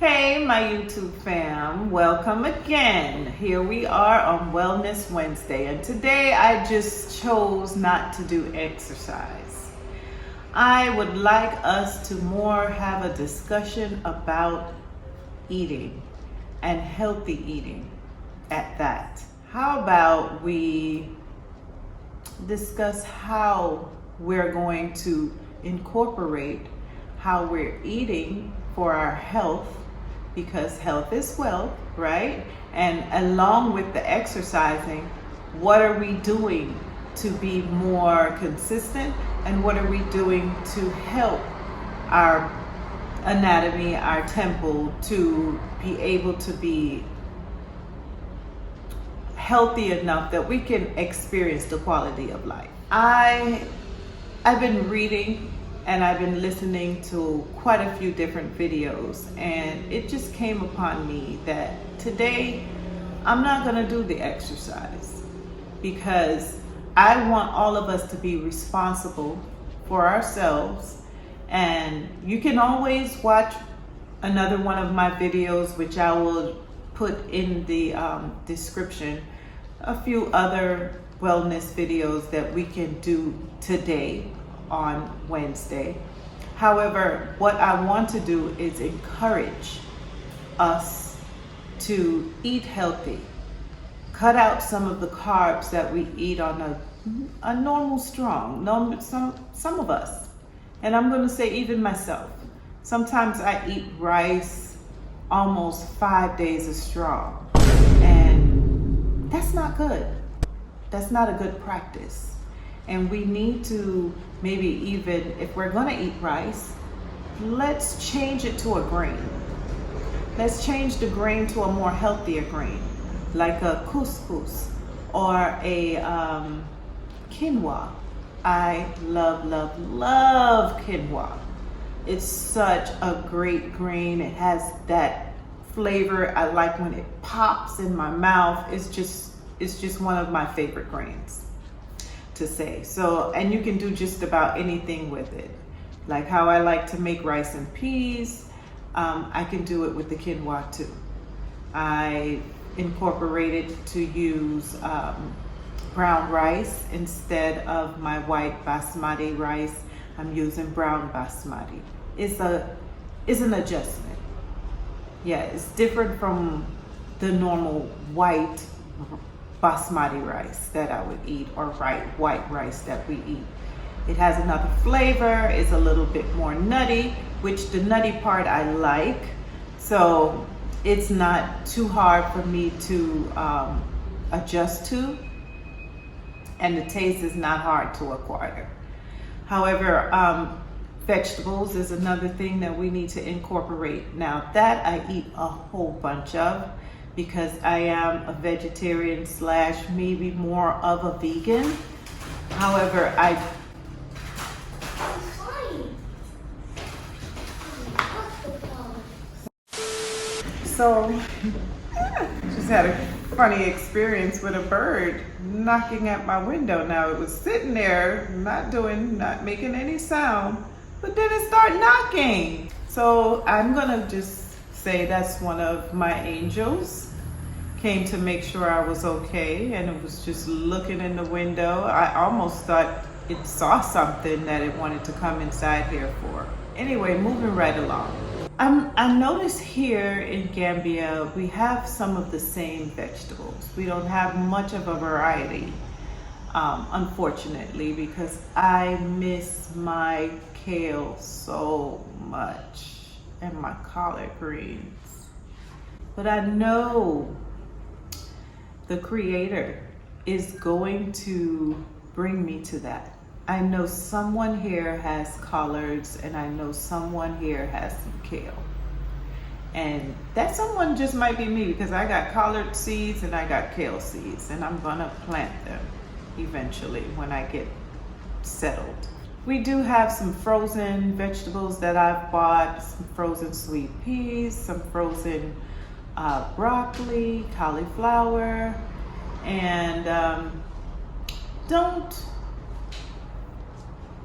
Hey, my YouTube fam, welcome again. Here we are on Wellness Wednesday, and today I just chose not to do exercise. I would like us to more have a discussion about eating and healthy eating at that. How about we discuss how we're going to incorporate how we're eating for our health, because health is wealth, right? And along with the exercising, what are we doing to be more consistent, and what are we doing to help our anatomy, our temple, to be able to be healthy enough that we can experience the quality of life. I've been reading and I've been listening to quite a few different videos, and it just came upon me that today I'm not going to do the exercise because I want all of us to be responsible for ourselves. And you can always watch another one of my videos, which I will put in the description, a few other wellness videos that we can do today on Wednesday. However, what I want to do is encourage us to eat healthy, cut out some of the carbs that we eat on a normal some of us, and I'm going to say even myself. Sometimes I eat rice almost 5 days a strong, and that's not good. That's not a good practice. And we need to maybe, even if we're going to eat rice, let's change it to a grain. Let's change the grain to a more healthier grain, like a couscous or a quinoa. I love quinoa. It's such a great grain. It has that flavor. I like when it pops in my mouth. It's just one of my favorite grains to say. So, and you can do just about anything with it. Like how I like to make rice and peas, I can do it with the quinoa too. I incorporated to use brown rice instead of my white basmati rice. I'm using brown basmati. It's an adjustment. Yeah, it's different from the normal white basmati rice that I would eat, or white rice that we eat. It has another flavor. It's a little bit more nutty, which the nutty part I like. So it's not too hard for me to adjust to, and the taste is not hard to acquire. However, vegetables is another thing that we need to incorporate. Now that I eat a whole bunch of, because I am a vegetarian / maybe more of a vegan. However, just had a funny experience with a bird knocking at my window. Now it was sitting there, not making any sound, but then it started knocking. So I'm gonna just say that's one of my angels. Came to make sure I was okay, and it was just looking in the window. I almost thought it saw something that it wanted to come inside here for. Anyway, moving right along. I noticed here in Gambia, we have some of the same vegetables. We don't have much of a variety, unfortunately, because I miss my kale so much and my collard greens. But I know the Creator is going to bring me to that. I know someone here has collards, and I know someone here has some kale. And that someone just might be me, because I got collard seeds and I got kale seeds, and I'm gonna plant them eventually when I get settled. We do have some frozen vegetables that I've bought, some frozen sweet peas, some frozen broccoli, cauliflower, and don't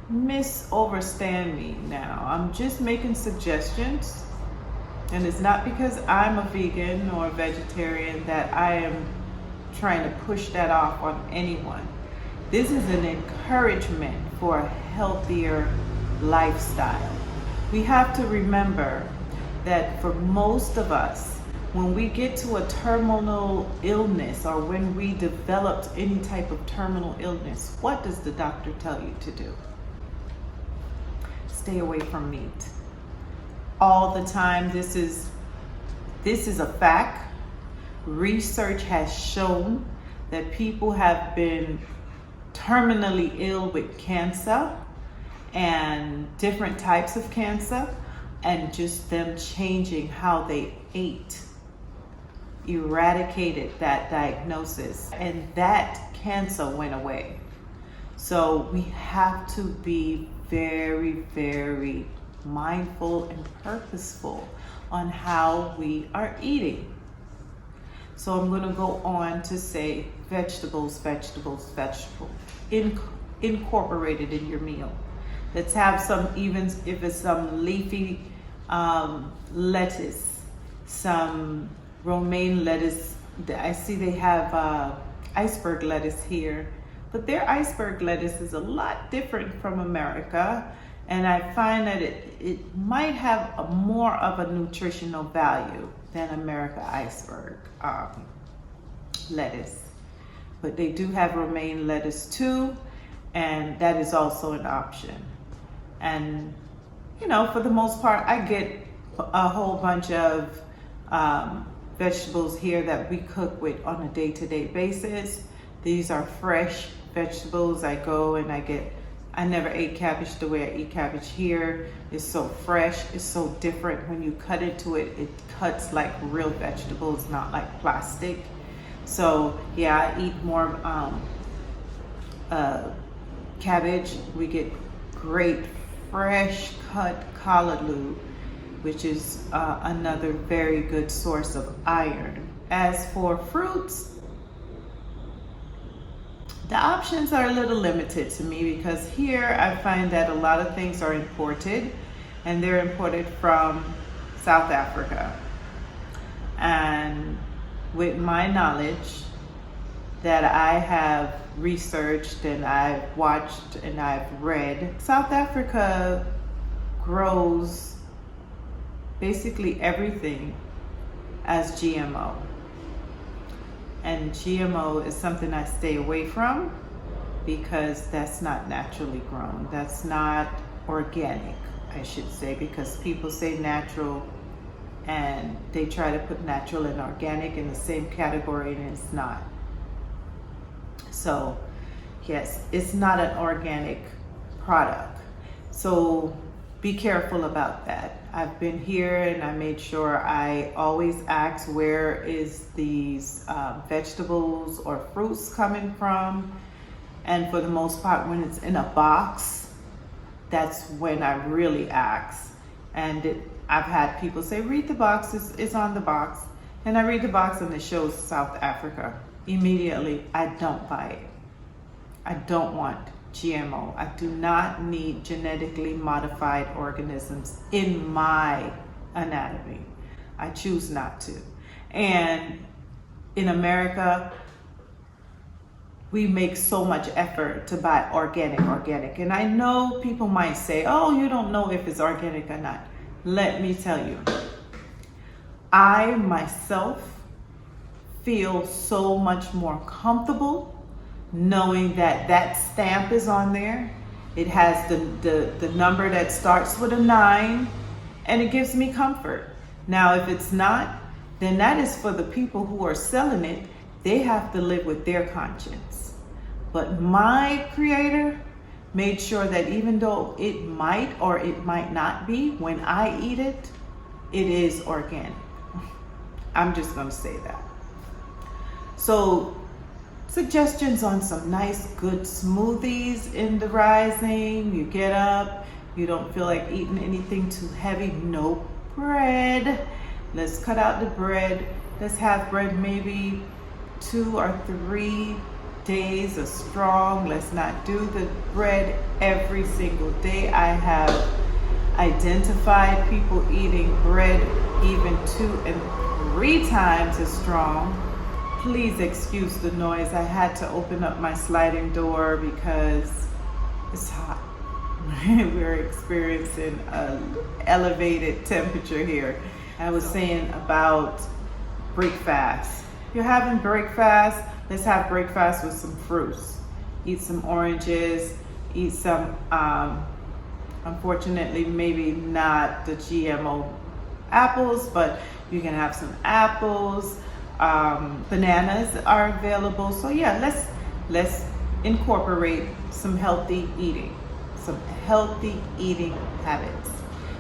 misunderstand me now. I'm just making suggestions. And it's not because I'm a vegan or a vegetarian that I am trying to push that off on anyone. This is an encouragement for a healthier lifestyle. We have to remember that for most of us, when we get to a terminal illness or when we developed any type of terminal illness, what does the doctor tell you to do? Stay away from meat. All the time. This is a fact. Research has shown that people have been terminally ill with cancer and different types of cancer, and just them changing how they ate eradicated that diagnosis, and that cancer went away. So we have to be very, very mindful and purposeful on how we are eating. So I'm going to go on to say vegetables, vegetables, vegetables, incorporated in your meal. Let's have some, even if it's some leafy lettuce, some romaine lettuce. I see they have iceberg lettuce here, but their iceberg lettuce is a lot different from America. And I find that it might have more of a nutritional value than America iceberg lettuce. But they do have romaine lettuce too, and that is also an option. And, you know, for the most part, I get a whole bunch of vegetables here that we cook with on a day-to-day basis. These are fresh vegetables. I go and I never ate cabbage the way I eat cabbage here. It's so fresh, it's so different. When you cut into it, it cuts like real vegetables, not like plastic. So yeah, I eat more cabbage. We get great fresh cut callaloo, which is another very good source of iron. As for fruits, the options are a little limited to me, because here I find that a lot of things are imported, and they're imported from South Africa. And with my knowledge that I have researched and I've watched and I've read, South Africa grows basically everything as GMO. And GMO is something I stay away from because that's not naturally grown. That's not organic, I should say, because people say natural and they try to put natural and organic in the same category, and it's not. So yes, it's not an organic product. So be careful about that. I've been here and I made sure I always ask where is these vegetables or fruits coming from. And for the most part, when it's in a box, that's when I really ask. And I've had people say, read the box, it's on the box. And I read the box and it shows South Africa. Immediately, I don't buy it. I don't want GMO. I do not need genetically modified organisms in my anatomy. I choose not to. And in America, we make so much effort to buy organic. And I know people might say, oh, you don't know if it's organic or not. Let me tell you, I myself feel so much more comfortable knowing that that stamp is on there. It has the number that starts with a 9, and it gives me comfort. Now, if it's not, then that is for the people who are selling it. They have to live with their conscience. But my creator made sure that even though it might or it might not be, when I eat it, it is organic. I'm just gonna say that. So suggestions on some nice good smoothies in the rising. You get up, you don't feel like eating anything too heavy, no bread. Let's cut out the bread. Let's have bread maybe 2 or 3 days of strong. Let's not do the bread every single day. I have identified people eating bread even 2 and 3 times as strong. Please excuse the noise. I had to open up my sliding door because it's hot. We're experiencing an elevated temperature here. I was saying about break fast. If you're having break fast, let's have break fast with some fruits. Eat some oranges, eat some, unfortunately, maybe not the GMO apples, but you can have some apples. Bananas are available. So yeah, let's incorporate some healthy eating habits.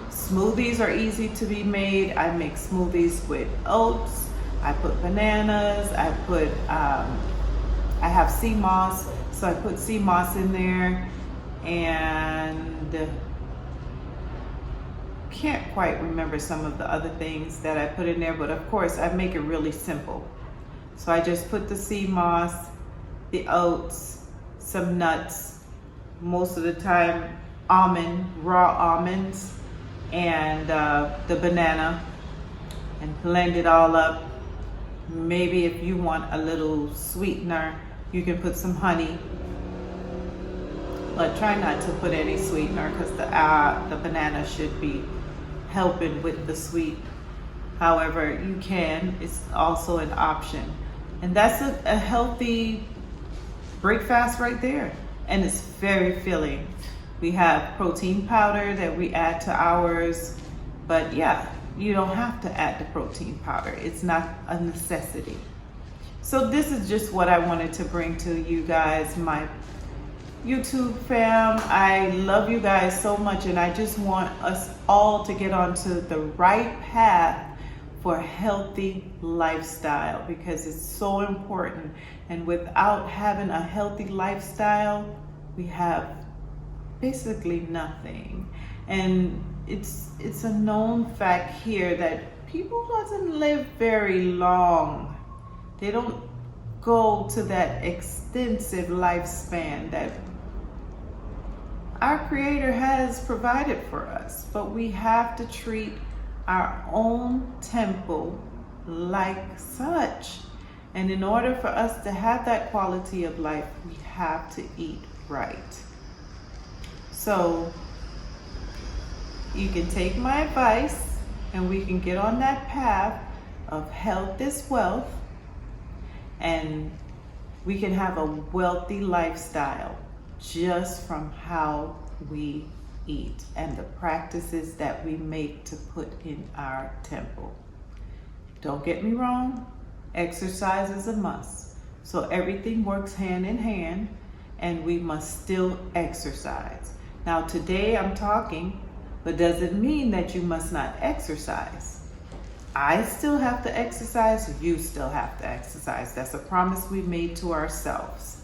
Smoothies are easy to be made. I make smoothies with oats. I put bananas. I have sea moss, so I put sea moss in there, and can't quite remember some of the other things that I put in there, but of course I make it really simple. So I just put the sea moss, the oats, some nuts, most of the time raw almonds, and the banana, and blend it all up. Maybe if you want a little sweetener, you can put some honey, but try not to put any sweetener because the banana should be helping with the sweet. However, you can, it's also an option. And that's a healthy breakfast right there. And it's very filling. We have protein powder that we add to ours, but yeah, you don't have to add the protein powder. It's not a necessity. So this is just what I wanted to bring to you guys, my YouTube fam. I love you guys so much, and I just want us all to get onto the right path for a healthy lifestyle, because it's so important. And without having a healthy lifestyle, we have basically nothing. And it's a known fact here that people doesn't live very long. They don't go to that extensive lifespan that our Creator has provided for us. But we have to treat our own temple like such. And in order for us to have that quality of life, we have to eat right. So you can take my advice, and we can get on that path of health is wealth, and we can have a wealthy lifestyle just from how we eat and the practices that we make to put in our temple. Don't get me wrong, exercise is a must. So everything works hand in hand, and we must still exercise. Now today I'm talking, but doesn't mean that you must not exercise. I still have to exercise, you still have to exercise. That's a promise we made to ourselves.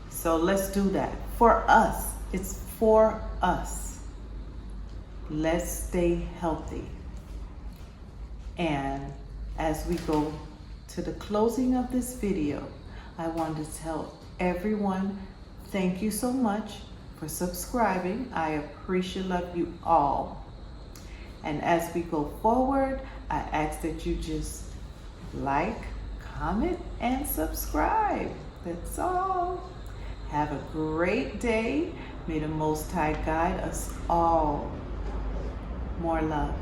So let's do that. For us, it's for us. Let's stay healthy. And as we go to the closing of this video, I want to tell everyone, thank you so much for subscribing. I appreciate you all. And as we go forward, I ask that you just like, comment, and subscribe. That's all. Have a great day. May the Most High guide us all. More love.